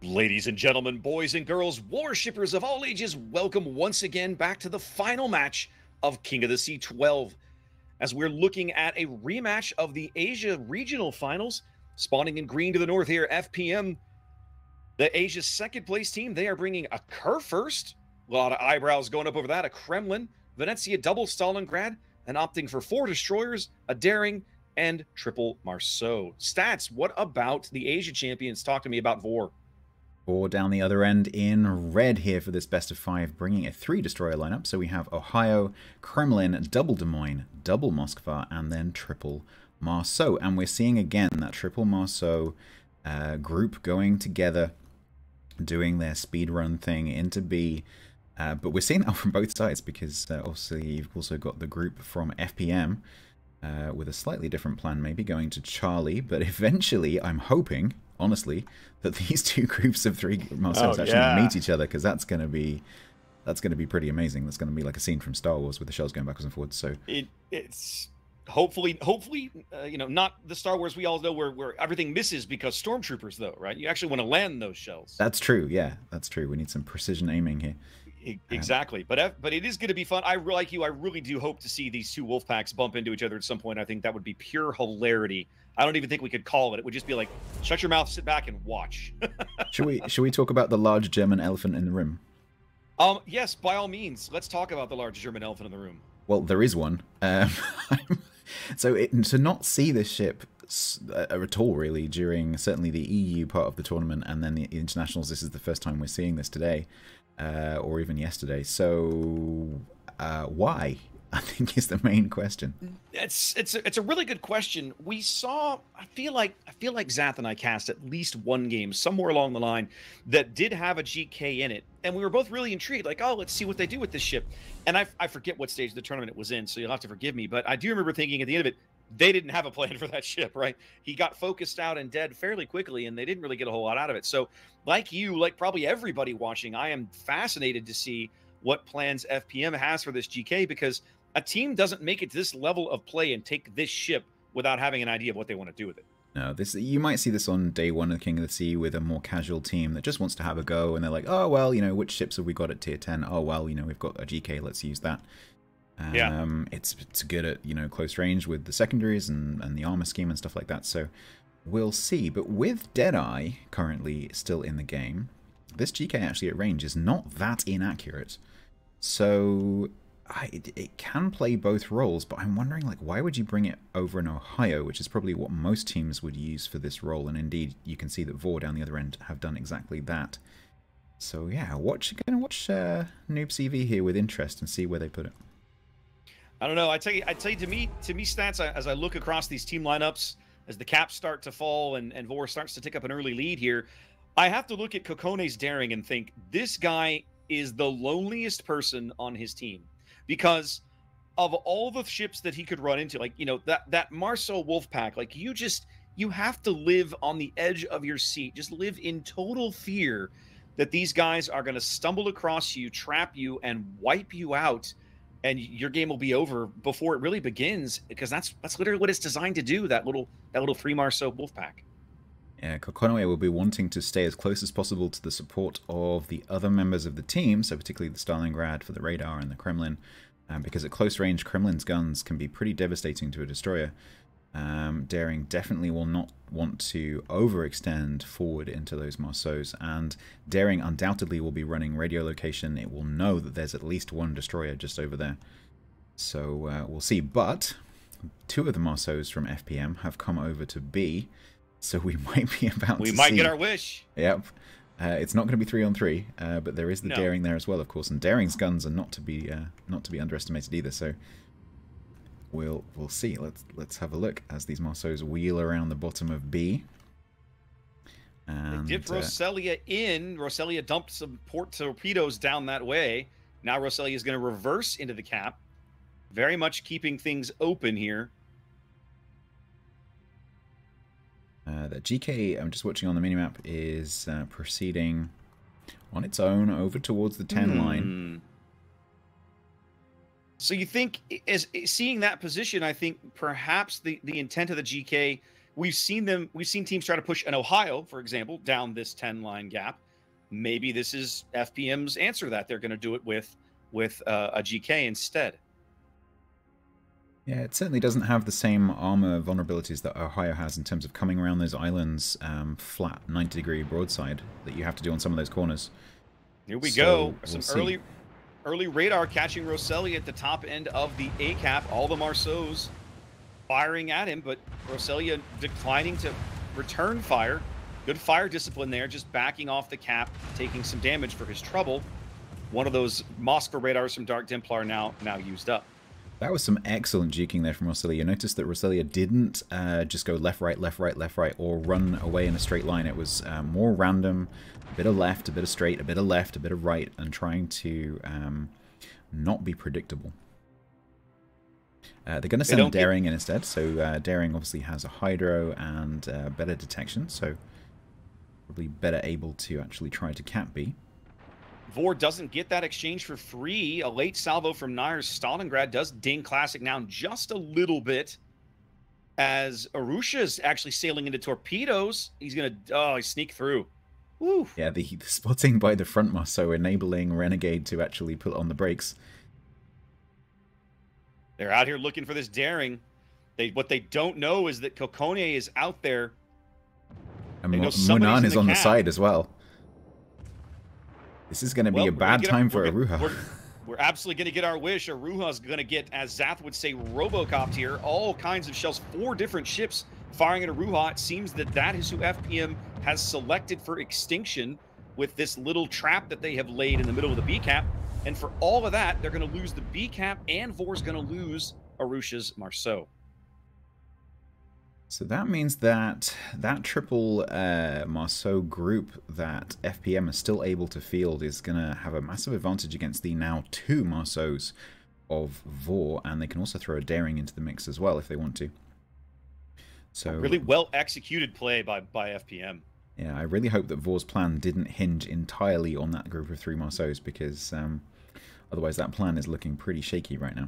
Ladies and gentlemen, boys and girls, warshippers of all ages, welcome once again back to the final match of King of the Sea 12. As we're looking at a rematch of the Asia Regional Finals, spawning in green to the north here, FPM, the Asia's second place team, they are bringing a Kerr first. A lot of eyebrows going up over that. A Kremlin, Venezia double Stalingrad, and opting for 4 destroyers, a Daring, and triple Marceau. Stats, what about the Asia champions? Talk to me about VOR. Or down the other end in red here for this best of 5, bringing a 3 destroyer lineup. So we have Ohio, Kremlin, double Des Moines, double Moskva, and then triple Marceau. And we're seeing again that triple Marceau group going together, doing their speedrun thing into B. But we're seeing that from both sides because obviously you've also got the group from FPM with a slightly different plan, maybe going to Charlie. But eventually, I'm hoping, honestly, that these two groups of 3 Marceaus actually meet each other, because that's going to be pretty amazing. That's going to be like a scene from Star Wars with the shells going backwards and forwards. So it's hopefully you know, not the Star Wars we all know where everything misses because stormtroopers, though, right? You actually want to land those shells. That's true. Yeah, that's true. We need some precision aiming here. Exactly, but it is going to be fun. I really do hope to see these two wolf packs bump into each other at some point. I think that would be pure hilarity. I don't even think we could call it. It would just be like, shut your mouth, sit back, and watch. Should we talk about the large German elephant in the room? Yes, by all means. Let's talk about the large German elephant in the room. Well, there is one. So to not see this ship at all, really, during certainly the EU part of the tournament and then the internationals, this is the first time we're seeing this today, or even yesterday. So why? I think is the main question. It's a really good question. We saw, I feel like Zath and I cast at least one game somewhere along the line that did have a GK in it, and we were both really intrigued. Like, oh, let's see what they do with this ship. And I forget what stage of the tournament it was in, so you'll have to forgive me. But I do remember thinking at the end of it, they didn't have a plan for that ship, right? He got focused out and dead fairly quickly, and they didn't really get a whole lot out of it. So, like you, like probably everybody watching, I am fascinated to see what plans FPM has for this GK, because a team doesn't make it to this level of play and take this ship without having an idea of what they want to do with it. No, you might see this on day 1 of King of the Sea with a more casual team that just wants to have a go, and they're like, oh, well, you know, which ships have we got at tier 10? Oh, well, you know, we've got a GK, let's use that. It's good at, you know, close range with the secondaries and the armor scheme and stuff like that, so we'll see. But with Deadeye currently still in the game, this GK actually at range is not that inaccurate. So it can play both roles, but I'm wondering, like, why would you bring it over in Ohio, which is probably what most teams would use for this role, and indeed you can see that VOR down the other end have done exactly that. So yeah, gonna watch Noob CV here with interest and see where they put it. I don't know. I tell you, to me, stats, as I look across these team lineups, as the caps start to fall and VOR starts to take up an early lead here, I have to look at Kokone's Daring and think, this guy is the loneliest person on his team. Because of all the ships that he could run into, like, you know, that Marceau wolf pack, like, you have to live on the edge of your seat, just live in total fear that these guys are going to stumble across you, trap you, and wipe you out, and your game will be over before it really begins, because that's literally what it's designed to do, that little 3 Marceau wolf pack. Yeah, Kokone will be wanting to stay as close as possible to the support of the other members of the team, so particularly the Stalingrad for the radar and the Kremlin, because at close range, Kremlin's guns can be pretty devastating to a destroyer. Daring definitely will not want to overextend forward into those Marceaus, and Daring undoubtedly will be running radio location. It will know that there's at least 1 destroyer just over there. So we'll see, but 2 of the Marceaus from FPM have come over to B, so we might be about we to might see... get our wish. Yep. It's not going to be 3-on-3, but there is the Daring there as well, of course, and Daring's guns are not to be underestimated either. So we'll see. Let's have a look as these Marceaus wheel around the bottom of B. And, they dipped Roselia in. Roselia dumped some port torpedoes down that way. Now Roselia is going to reverse into the cap, very much keeping things open here. The GK, I'm just watching on the minimap, is proceeding on its own over towards the 10 line. So you think, as seeing that position, I think perhaps the intent of the GK we've seen teams try to push an Ohio, for example, down this 10-line gap. Maybe this is FPM's answer to that. They're going to do it with a GK instead. Yeah, it certainly doesn't have the same armor vulnerabilities that Ohio has in terms of coming around those islands flat 90-degree broadside that you have to do on some of those corners. Here we go. Some early radar catching Roselli at the top end of the A cap. All the Marceaus firing at him, but Roselli declining to return fire. Good fire discipline there, just backing off the cap, taking some damage for his trouble. One of those Moskva radars from Dark Templar now used up. That was some excellent juking there from Roselli. You notice that Roselli didn't just go left, right, left, right, left, right, or run away in a straight line. It was more random, a bit of left, a bit of straight, a bit of left, a bit of right, and trying to not be predictable. They're going to send Daring in instead, so Daring obviously has a Hydro and better detection, so probably better able to actually try to cap B. VOR doesn't get that exchange for free. A late salvo from Nair's Stalingrad does ding Classic down just a little bit. As Arusha's actually sailing into torpedoes. He's going to sneak through. Woo. Yeah, the spotting by the front Marceau enabling Renegade to actually put on the brakes. They're out here looking for this Daring. What they don't know is that Kokone is out there. And Munan is on the side as well. This is going to be a bad time for Aruha. We're absolutely going to get our wish. Aruha's going to get, as Zath would say, Robocopped here. All kinds of shells. 4 different ships firing at Aruha. It seems that is who FPM has selected for extinction with this little trap that they have laid in the middle of the B cap. And for all of that, they're going to lose the B cap, and VOR's going to lose Arusha's Marceau. So that means that triple Marceau group that FPM is still able to field is going to have a massive advantage against the now 2 Marceaus of VOR, and they can also throw a Daring into the mix as well if they want to. So a really well executed play by FPM. Yeah, I really hope that VOR's plan didn't hinge entirely on that group of 3 Marceaus, because otherwise that plan is looking pretty shaky right now.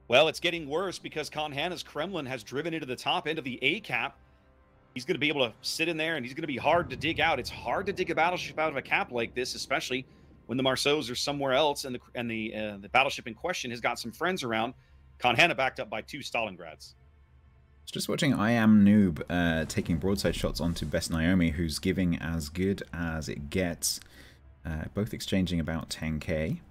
Well, it's getting worse because Kanhana's Kremlin has driven into the top end of the A cap. He's going to be able to sit in there, and he's going to be hard to dig out. It's hard to dig a battleship out of a cap like this, especially when the Marceaus are somewhere else, and the battleship in question has got some friends around. Kanhana backed up by 2 Stalingrads. Just watching I Am Noob taking broadside shots onto Best Naomi, who's giving as good as it gets, both exchanging about 10k.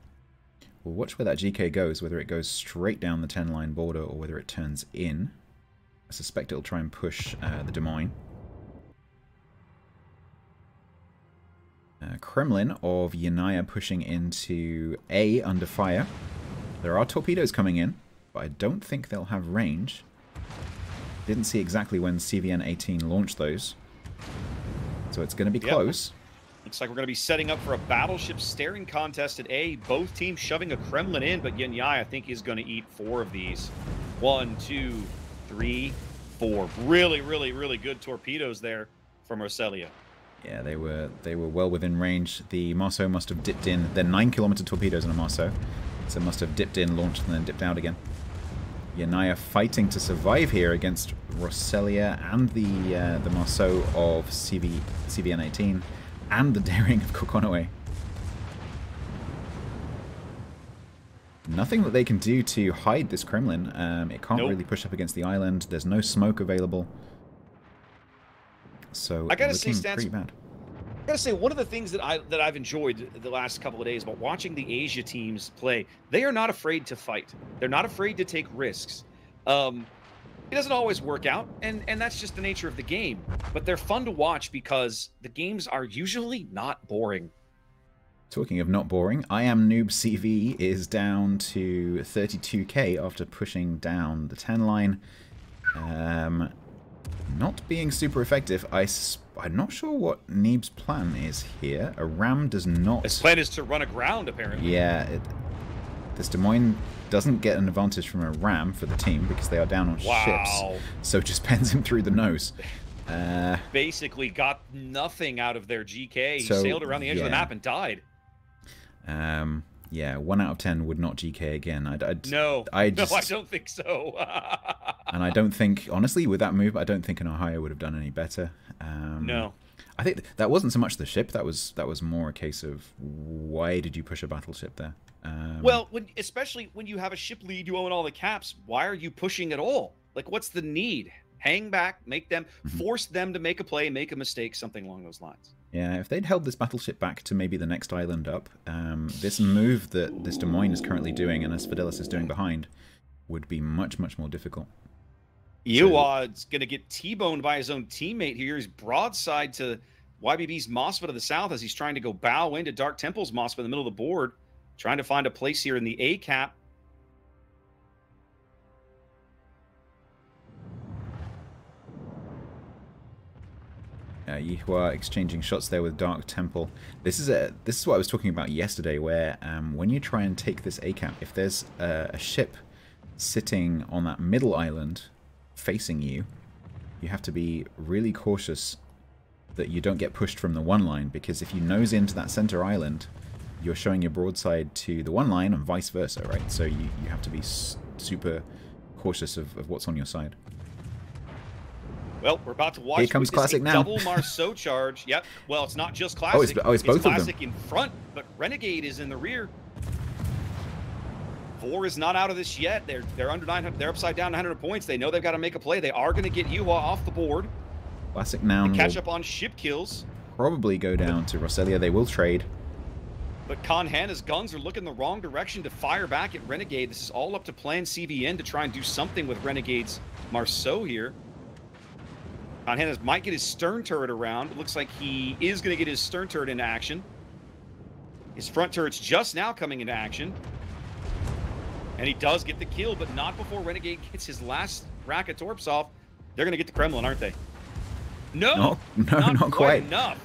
We'll watch where that GK goes, whether it goes straight down the 10-line border or whether it turns in. I suspect it'll try and push the Des Moines. Kremlin of Yanaya pushing into A under fire. There are torpedoes coming in, but I don't think they'll have range. Didn't see exactly when CVN-18 launched those. So it's going to be close. Looks like we're going to be setting up for a battleship staring contest at A. Both teams shoving a Kremlin in, but Yenyai, I think, is going to eat 4 of these. 1, 2, 3, 4. Really, really, really good torpedoes there from Roselli. Yeah, they were well within range. The Marceau must have dipped in. They're 9-kilometer torpedoes in a Marceau, so must have dipped in, launched, and then dipped out again. Yanaya fighting to survive here against Roselli and the Marceau of CVN-18. And the Daring of Kokonoe. Nothing that they can do to hide this Kremlin. It can't really push up against the island. There's no smoke available. So I gotta say, pretty bad. I gotta say, one of the things that I've enjoyed the last couple of days about watching the Asia teams play, they are not afraid to fight. They're not afraid to take risks. It doesn't always work out, and that's just the nature of the game. But they're fun to watch because the games are usually not boring. Talking of not boring, I Am Noob CV is down to 32k after pushing down the 10 line. Not being super effective. I'm not sure what Neeb's plan is here. A ram does not... His plan is to run aground, apparently. Yeah, this Des Moines doesn't get an advantage from a ram for the team because they are down on ships. So just pens him through the nose. Basically got nothing out of their GK. He sailed around the edge of the map and died. Yeah, 1 out of 10 would not GK again. No, I don't think so. And I don't think, honestly, with that move, I don't think an Ohio would have done any better. No. I think that wasn't so much the ship. That was more a case of why did you push a battleship there? Well, especially when you have a ship lead, you own all the caps. Why are you pushing at all? Like, what's the need? Hang back, make them, force them to make a play, make a mistake, something along those lines. Yeah, if they'd held this battleship back to maybe the next island up, this move that this Des Moines is currently doing and as Fidelis is doing behind would be much, much more difficult. Yua's going to get T-boned by his own teammate here. He's broadside to YBB's Mosfa to the south as he's trying to go bow into Dark Temple's Mosfa in the middle of the board, trying to find a place here in the A cap. Yihua exchanging shots there with Dark Temple. This is what I was talking about yesterday, where when you try and take this A cap, if there's a ship sitting on that middle island facing you, you have to be really cautious that you don't get pushed from the one line, because if you nose into that center island, you're showing your broadside to the one line and vice versa, right? So you have to be super cautious of what's on your side. Well, we're about to watch. Here comes Classic now. Double Marceau charge. Yep. Well, it's not just Classic. It's both of them. Classic in front, but Renegade is in the rear. VOR is not out of this yet. They're under 900. They're upside down 900 points. They know they've got to make a play. They are going to get Yuhua off the board. Classic now. Catch up on ship kills. Probably go down to Roselia. They will trade. But Kanhana's guns are looking the wrong direction to fire back at Renegade. This is all up to Plan CVN to try and do something with Renegade's Marceau here. Kanhana's might get his stern turret around. It looks like he is going to get his stern turret into action. His front turret's just now coming into action. And he does get the kill, but not before Renegade gets his last rack of torps off. They're going to get the Kremlin, aren't they? No, not quite enough.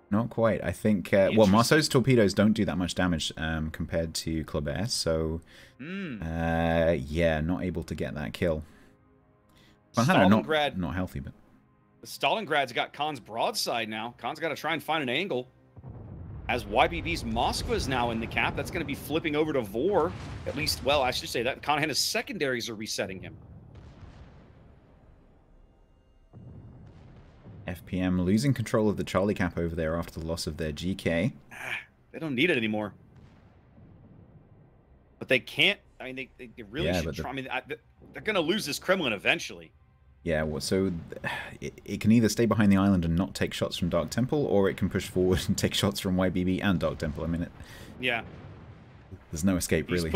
Not quite. I think, well, Marceau's torpedoes don't do that much damage compared to Kleber, so, yeah, not able to get that kill. Stalingrad, not healthy, but... Stalingrad's got Khan's broadside now. Khan's got to try and find an angle. As YBB's Moskva is now in the cap, that's going to be flipping over to VOR. At least, well, I should say that Kanhana's secondaries are resetting him. FPM losing control of the Charlie cap over there after the loss of their GK. They don't need it anymore. But they can't. I mean, they really should try. I mean, they're going to lose this Kremlin eventually. Yeah, well, so it can either stay behind the island and not take shots from Dark Temple, or it can push forward and take shots from YBB and Dark Temple. I mean, yeah, there's no escape, really.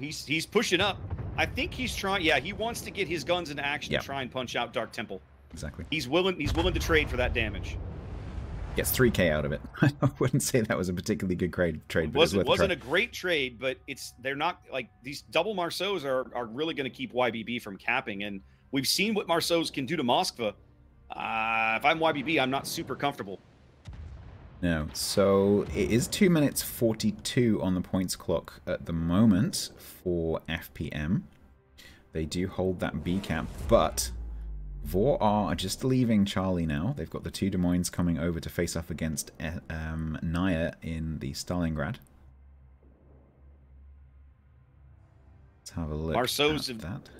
He's pushing up. I think he's trying. Yeah, he wants to get his guns into action to try and punch out Dark Temple. Exactly. He's willing to trade for that damage. Gets 3K out of it. I wouldn't say that was a particularly good trade. But it wasn't a great trade, but they're not like these double Marceaus are really going to keep YBB from capping, and we've seen what Marceaus can do to Moskva. If I'm YBB, I'm not super comfortable. No, so it is 2 minutes 42 on the points clock at the moment for FPM. They do hold that B cap, but VOR are just leaving Charlie now. They've got the two Des Moines coming over to face off against Naya in the Stalingrad. Let's have a look at that.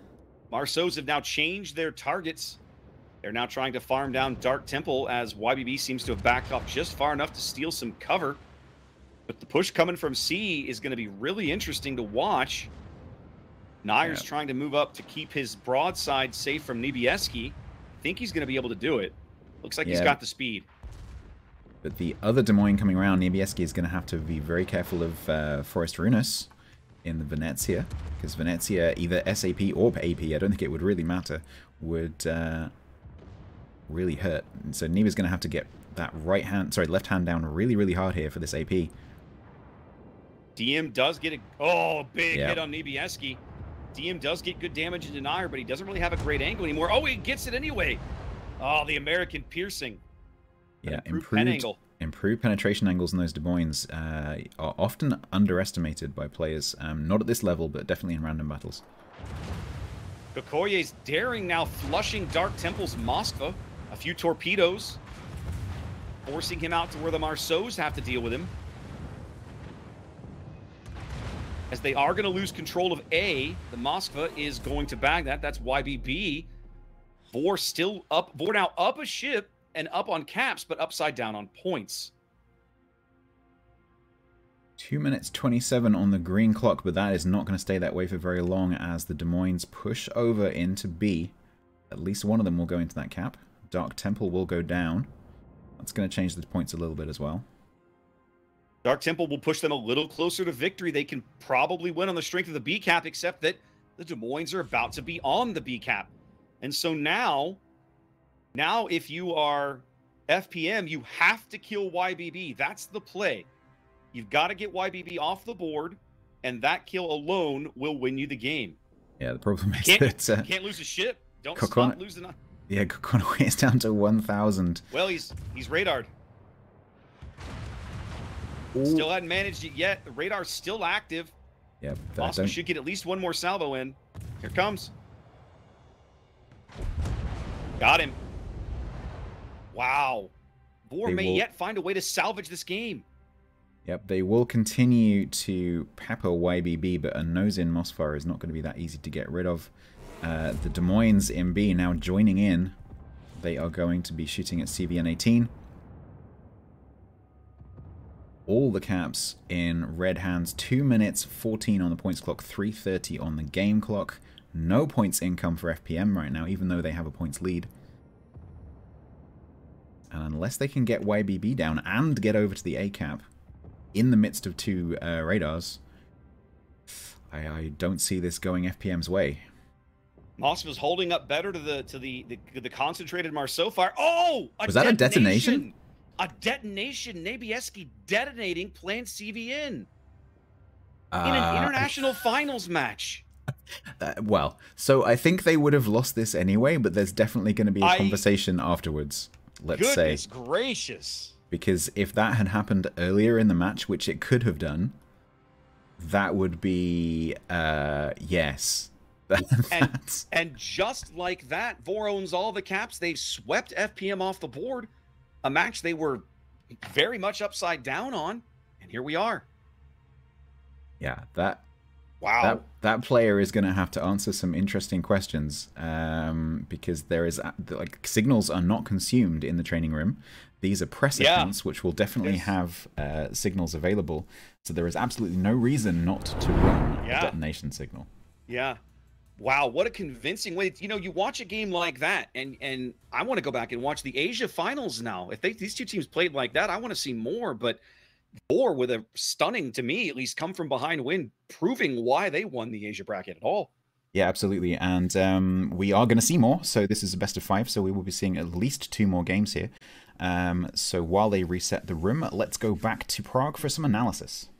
Marceaus have now changed their targets. They're now trying to farm down Dark Temple as YBB seems to have backed off just far enough to steal some cover. But the push coming from C is going to be really interesting to watch. Nayer's trying to move up to keep his broadside safe from Niebieski. I think he's going to be able to do it. Looks like he's got the speed. But the other Des Moines coming around, Niebieski is going to have to be very careful of Forest Runus in the Venezia, because Venezia, either SAP or AP, I don't think it would really matter, would really hurt. And so Nieba's going to have to get that left hand down really, really hard here for this AP. DM does get a big hit on Niebieski. DM does get good damage in Denier, but he doesn't really have a great angle anymore. Oh, he gets it anyway. Oh, the American piercing. Yeah, improved penetration angles in those Des Moines are often underestimated by players. Not at this level, but definitely in random battles. Kokoye's daring now, flushing Dark Temple's Moskva. A few torpedoes, forcing him out to where the Marceaus have to deal with him. as they are going to lose control of A. The Moskva is going to bag that. That's YBB. VOR still up. VOR now up a ship and up on caps, but upside down on points. 2 minutes 27 on the green clock, but that is not going to stay that way for very long as the Des Moines push over into B. At least one of them will go into that cap. Dark Temple will go down. That's going to change the points a little bit as well. Dark Temple will push them a little closer to victory. They can probably win on the strength of the B cap, except that the Des Moines are about to be on the B cap. And so now if you are FPM, you have to kill YBB. That's the play. You've got to get YBB off the board, and that kill alone will win you the game. Yeah, the problem is that can't lose a ship. Don't stop losing. Yeah, Kokonoi is down to 1,000. Well, he's radared. Ooh. Still hadn't managed it yet. The radar's still active. Yeah, Moskva should get at least one more salvo in. Here comes. Got him. Wow. VOR may yet find a way to salvage this game. Yep, they will continue to pepper YBB, but a nose-in Moskva is not going to be that easy to get rid of. The Des Moines in B now joining in. They are going to be shooting at CVN-18. All the caps in red hands. 2 minutes 14 on the points clock, 3:30 on the game clock. No points income for FPM right now, even though they have a points lead. And unless they can get YBB down and get over to the A cap in the midst of two radars, I don't see this going FPM's way. Moskva's holding up better to the concentrated Marceau fire. Oh, was that a detonation? A detonation. Nebieski detonating, playing CVN in an international finals match. Well, so I think they would have lost this anyway, but there's definitely going to be a conversation afterwards. Let's say. Goodness gracious. Because if that had happened earlier in the match, which it could have done, that would be yes. And just like that, VOR owns all the caps. They've swept FPM off the board. A match they were very much upside down on, and here we are. Yeah, wow. That player is going to have to answer some interesting questions because there is signals are not consumed in the training room. These are press accounts, which will definitely have signals available. So there is absolutely no reason not to run a detonation signal. Yeah. Wow, what a convincing way. You know, you watch a game like that, and I want to go back and watch the Asia finals now. If these two teams played like that, I want to see more. But VOR with a stunning, to me at least, come from behind win, proving why they won the Asia bracket at all. Yeah, absolutely. And we are going to see more. So this is a best of 5. So we will be seeing at least 2 more games here. So while they reset the room, let's go back to Prague for some analysis.